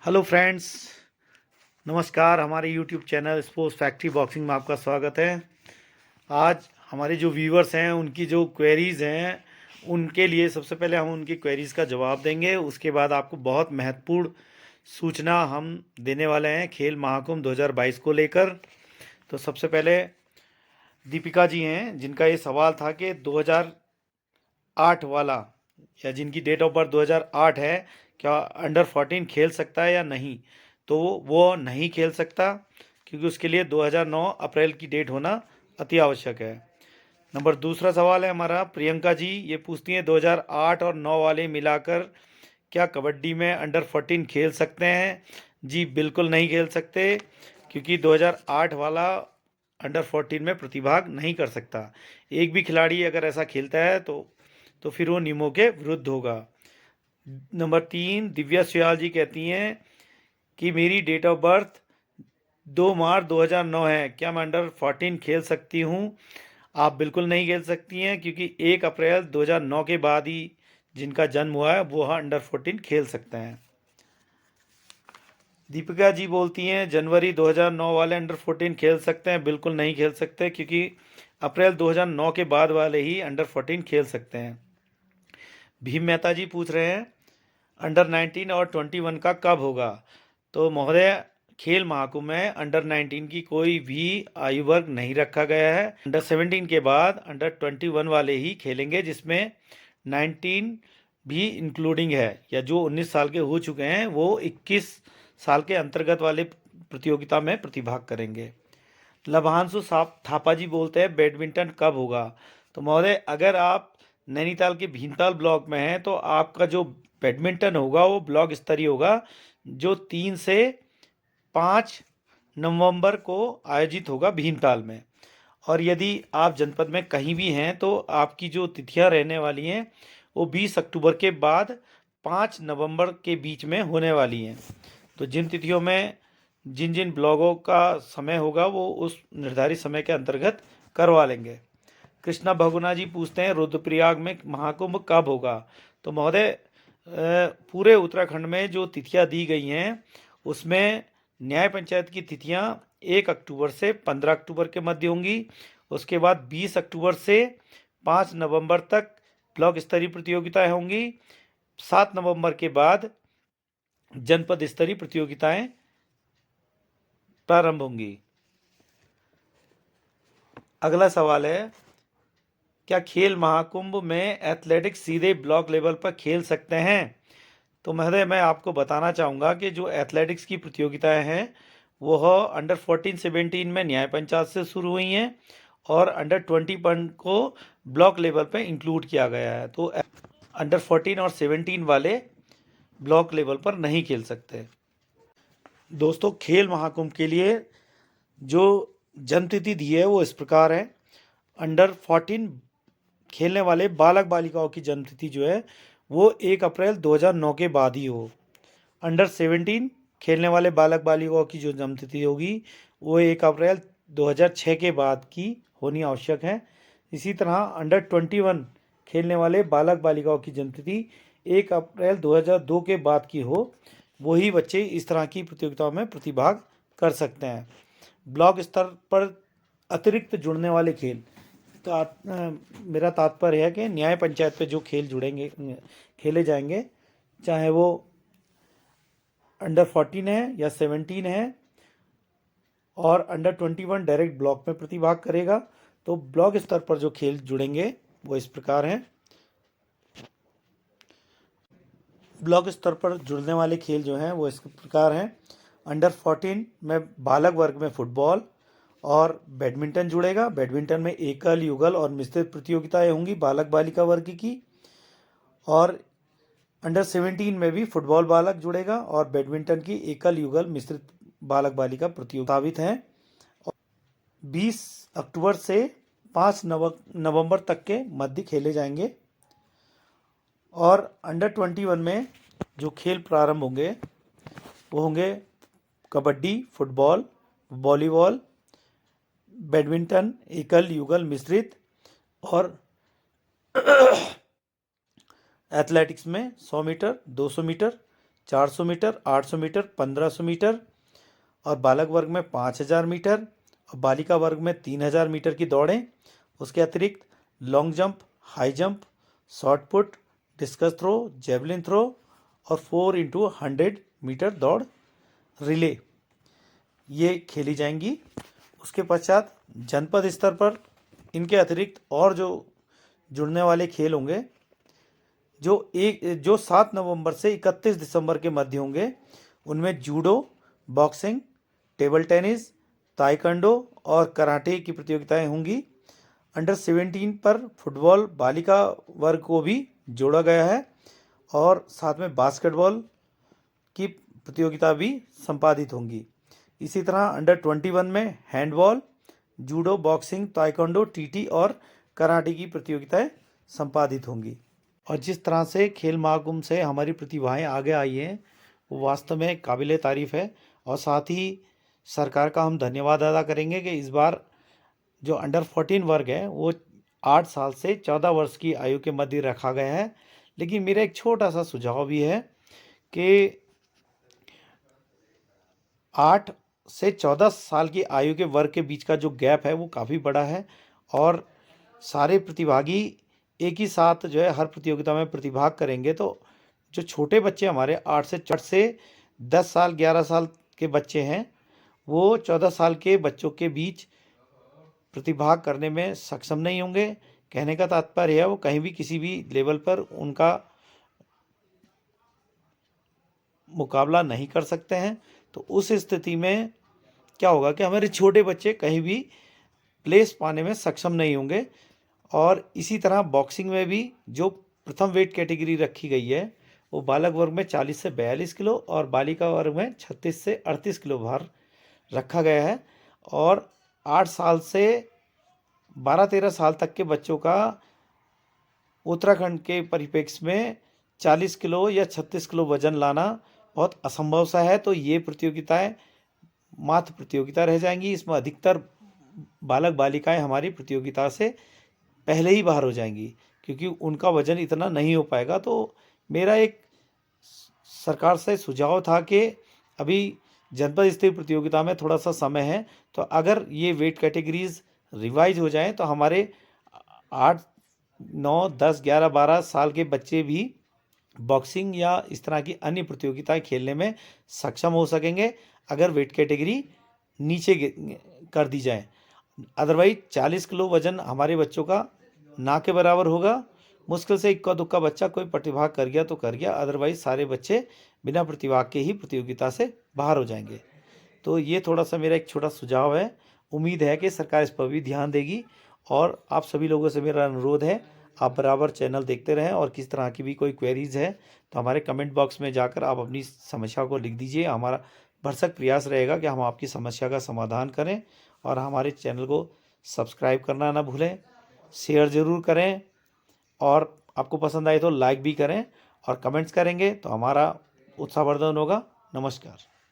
Hello friends, नमस्कार। हमारे YouTube channel sports factory boxing में आपका स्वागत है। आज हमारे जो व्यूवर्स हैं उनकी जो क्वेरीज़ हैं उनके लिए सबसे पहले हम उनकी क्वेरीज़ का जवाब देंगे। उसके बाद आपको बहुत महत्वपूर्ण सूचना हम देने वाले हैं खेल महाकुंभ 2022 को लेकर। तो सबसे पहले दीपिका जी हैं जिनका ये सवाल था कि 2008 वाला या जिनकी डेट ऑफ बर्थ 2008 है, क्या अंडर 14 खेल सकता है या नहीं। तो वो नहीं खेल सकता क्योंकि उसके लिए 2009 अप्रैल की डेट होना अति आवश्यक है। नंबर दूसरा सवाल है हमारा, प्रियंका जी ये पूछती हैं 2008 और 9 वाले मिलाकर क्या कबड्डी में अंडर 14 खेल सकते हैं। जी बिल्कुल नहीं खेल सकते, क्योंकि 2008 वाला अंडर 14 में प्रतिभाग नहीं कर सकता। एक भी खिलाड़ी अगर ऐसा खेलता है तो फिर वो नियमों के विरुद्ध होगा। नंबर 3 दिव्या सुयाल जी कहती हैं कि मेरी डेट ऑफ बर्थ 2 मार्च 2009 है, क्या मैं अंडर 14 खेल सकती हूँ। आप बिल्कुल नहीं खेल सकती हैं, क्योंकि 1 अप्रैल 2009 के बाद ही जिनका जन्म हुआ है वो अंडर 14 खेल सकते हैं। दीपिका जी बोलती हैं जनवरी 2009 वाले अंडर 14 खेल सकते हैं। बिल्कुल नहीं खेल सकते, क्योंकि अप्रैल 2009 के बाद वाले ही अंडर 14 खेल सकते हैं। भीम मेहता जी पूछ रहे हैं अंडर 19 और 21 का कब होगा। तो महोदय, खेल महाकुंभ में अंडर 19 की कोई भी आयु वर्ग नहीं रखा गया है। अंडर 17 के बाद अंडर 21 वाले ही खेलेंगे, जिसमें 19 भी इंक्लूडिंग है, या जो 19 साल के हो चुके हैं वो 21 साल के अंतर्गत वाले प्रतियोगिता में प्रतिभाग करेंगे। लभांशु थापा जी बोलते हैं बैडमिंटन कब होगा। तो महोदय, अगर आप नैनीताल के भीमताल ब्लॉक में हैं तो आपका जो बैडमिंटन होगा वो ब्लॉक स्तरीय होगा, जो 3 से 5 नवंबर को आयोजित होगा भीमताल में। और यदि आप जनपद में कहीं भी हैं तो आपकी जो तिथियां रहने वाली हैं वो 20 अक्टूबर के बाद 5 नवंबर के बीच में होने वाली हैं। तो जिन तिथियों में जिन जिन ब्लॉगों का समय होगा वो उस निर्धारित समय के अंतर्गत करवा लेंगे। कृष्णा भगुना जी पूछते हैं रुद्रप्रयाग में महाकुंभ कब होगा। तो महोदय, पूरे उत्तराखंड में जो तिथियां दी गई हैं उसमें न्याय पंचायत की तिथियां 1 अक्टूबर से 15 अक्टूबर के मध्य होंगी। उसके बाद 20 अक्टूबर से 5 नवंबर तक ब्लॉक स्तरीय प्रतियोगिताएं होंगी। 7 नवंबर के बाद जनपद स्तरीय प्रतियोगिताएं प्रारंभ होंगी। अगला सवाल है, क्या खेल महाकुंभ में एथलेटिक्स सीधे ब्लॉक लेवल पर खेल सकते हैं। तो महोदय, मैं आपको बताना चाहूँगा कि जो एथलेटिक्स की प्रतियोगिताएं हैं वो अंडर 14-17 में न्याय पंचायत से शुरू हुई हैं और अंडर 21 को ब्लॉक लेवल पे इंक्लूड किया गया है। तो अंडर 14 और 17 वाले ब्लॉक लेवल पर नहीं खेल सकते। दोस्तों, खेल महाकुंभ के लिए जो जन्म तिथि दी है वो इस प्रकार है। अंडर 14 खेलने वाले बालक बालिकाओं की जन्म तिथि जो है वो 1 अप्रैल 2009 के बाद ही हो। अंडर 17 खेलने वाले बालक बालिकाओं की जो जन्म तिथि होगी वो 1 अप्रैल 2006 के बाद की होनी आवश्यक है। इसी तरह अंडर 21 खेलने वाले बालक बालिकाओं की जन्म तिथि 1 अप्रैल 2002 के बाद की हो। वही बच्चे इस तरह की प्रतियोगिताओं में प्रतिभाग कर सकते हैं। ब्लॉक स्तर पर अतिरिक्त जुड़ने वाले खेल, तो मेरा तात्पर्य है कि न्याय पंचायत पे जो खेल जुड़ेंगे खेले जाएंगे, चाहे वो अंडर 14 है या 17 है, और अंडर 21 डायरेक्ट ब्लॉक में प्रतिभाग करेगा। तो ब्लॉक स्तर पर जो खेल जुड़ेंगे वो इस प्रकार हैं। ब्लॉक स्तर पर जुड़ने वाले खेल जो हैं वो इस प्रकार हैं। अंडर 14 में बालक वर्ग में फुटबॉल और बैडमिंटन जुड़ेगा। बैडमिंटन में एकल, युगल और मिश्रित प्रतियोगिताएं होंगी बालक बालिका वर्ग की। और अंडर 17 में भी फुटबॉल बालक जुड़ेगा और बैडमिंटन की एकल, युगल, मिश्रित बालक बालिका प्रतियोगिता हैं। 20 अक्टूबर से 5 नवंबर तक के मध्य खेले जाएंगे। और अंडर 21 में जो खेल प्रारंभ होंगे वो होंगे कबड्डी, फुटबॉल, वॉलीबॉल, बैडमिंटन, एकल, युगल, मिश्रित, और एथलेटिक्स में 100 metre, 200 metre, 400 metre, 800 metre, 1500 metre और बालक वर्ग में 5000 मीटर और बालिका वर्ग में 3000 मीटर की दौड़ें। उसके अतिरिक्त long jump, high jump, shot put, discus throw, javelin throw और 4x100 मीटर दौड़ रिले ये खेली जाएंगी। उसके पश्चात जनपद स्तर पर इनके अतिरिक्त और जो जुड़ने वाले खेल होंगे जो 7 नवंबर से 31 दिसंबर के मध्य होंगे, उनमें judo, boxing, table tennis, taekwondo और कराटे की प्रतियोगिताएं होंगी। अंडर 17 पर फुटबॉल बालिका वर्ग को भी जोड़ा गया है और साथ में बास्केटबॉल की प्रतियोगिता भी संपादित होंगी। इसी तरह अंडर 21 में handball, judo, boxing, taekwondo, TT और कराटे की प्रतियोगिताएं संपादित होंगी। और जिस तरह से खेल महाकुंभ से हमारी प्रतिभाएं आगे आई हैं वो वास्तव में काबिले तारीफ़ है। और साथ ही सरकार का हम धन्यवाद अदा करेंगे कि इस बार जो अंडर 14 वर्ग है वो 8 साल से 14 वर्ष की आयु के मध्य रखा गया है। लेकिन मेरा एक छोटा सा सुझाव भी है कि 8 से 14 साल की आयु के वर्ग के बीच का जो गैप है वो काफ़ी बड़ा है और सारे प्रतिभागी एक ही साथ जो है हर प्रतियोगिता में प्रतिभाग करेंगे तो जो छोटे बच्चे हमारे 8 से 10 साल 11 साल के बच्चे हैं वो 14 साल के बच्चों के बीच प्रतिभाग करने में सक्षम नहीं होंगे। कहने का तात्पर्य है वो कहीं भी किसी भी लेवल पर उनका मुकाबला नहीं कर सकते हैं। तो उस स्थिति में क्या होगा कि हमारे छोटे बच्चे कहीं भी प्लेस पाने में सक्षम नहीं होंगे। और इसी तरह बॉक्सिंग में भी जो प्रथम वेट कैटेगरी रखी गई है वो बालक वर्ग में 40 से 42 किलो और बालिका वर्ग में 36 से 38 किलो भार रखा गया है। और 8 साल से 12-13 साल तक के बच्चों का उत्तराखंड के परिप्रेक्ष्य में 40 किलो या 36 किलो वजन लाना बहुत असंभव सा है। तो ये प्रतियोगिताएं मात्र प्रतियोगिता रह जाएंगी। इसमें अधिकतर बालक बालिकाएं हमारी प्रतियोगिता से पहले ही बाहर हो जाएंगी क्योंकि उनका वजन इतना नहीं हो पाएगा। तो मेरा एक सरकार से सुझाव था कि अभी जनपद स्तरीय प्रतियोगिता में थोड़ा सा समय है तो अगर ये वेट कैटेगरीज रिवाइज हो जाएं तो हमारे 8, 9, 10, 11, 12 साल के बच्चे भी बॉक्सिंग या इस तरह की अन्य प्रतियोगिताएं खेलने में सक्षम हो सकेंगे अगर वेट कैटेगरी नीचे कर दी जाए। अदरवाइज 40 किलो वजन हमारे बच्चों का ना के बराबर होगा। मुश्किल से इक्का दुक्का बच्चा कोई प्रतिभाग कर गया तो कर गया, अदरवाइज सारे बच्चे बिना प्रतिभाग के ही प्रतियोगिता से बाहर हो जाएंगे। तो ये थोड़ा सा मेरा एक छोटा सुझाव है। उम्मीद है कि सरकार इस पर भी ध्यान देगी। और आप सभी लोगों से मेरा अनुरोध है आप बराबर चैनल देखते रहें और किस तरह की भी कोई क्वेरीज है तो हमारे कमेंट बॉक्स में जाकर आप अपनी समस्या को लिख दीजिए। हमारा भरसक प्रयास रहेगा कि हम आपकी समस्या का समाधान करें। और हमारे चैनल को सब्सक्राइब करना ना भूलें, शेयर ज़रूर करें और आपको पसंद आए तो लाइक भी करें और कमेंट्स करेंगे तो हमारा उत्साहवर्धन होगा। नमस्कार।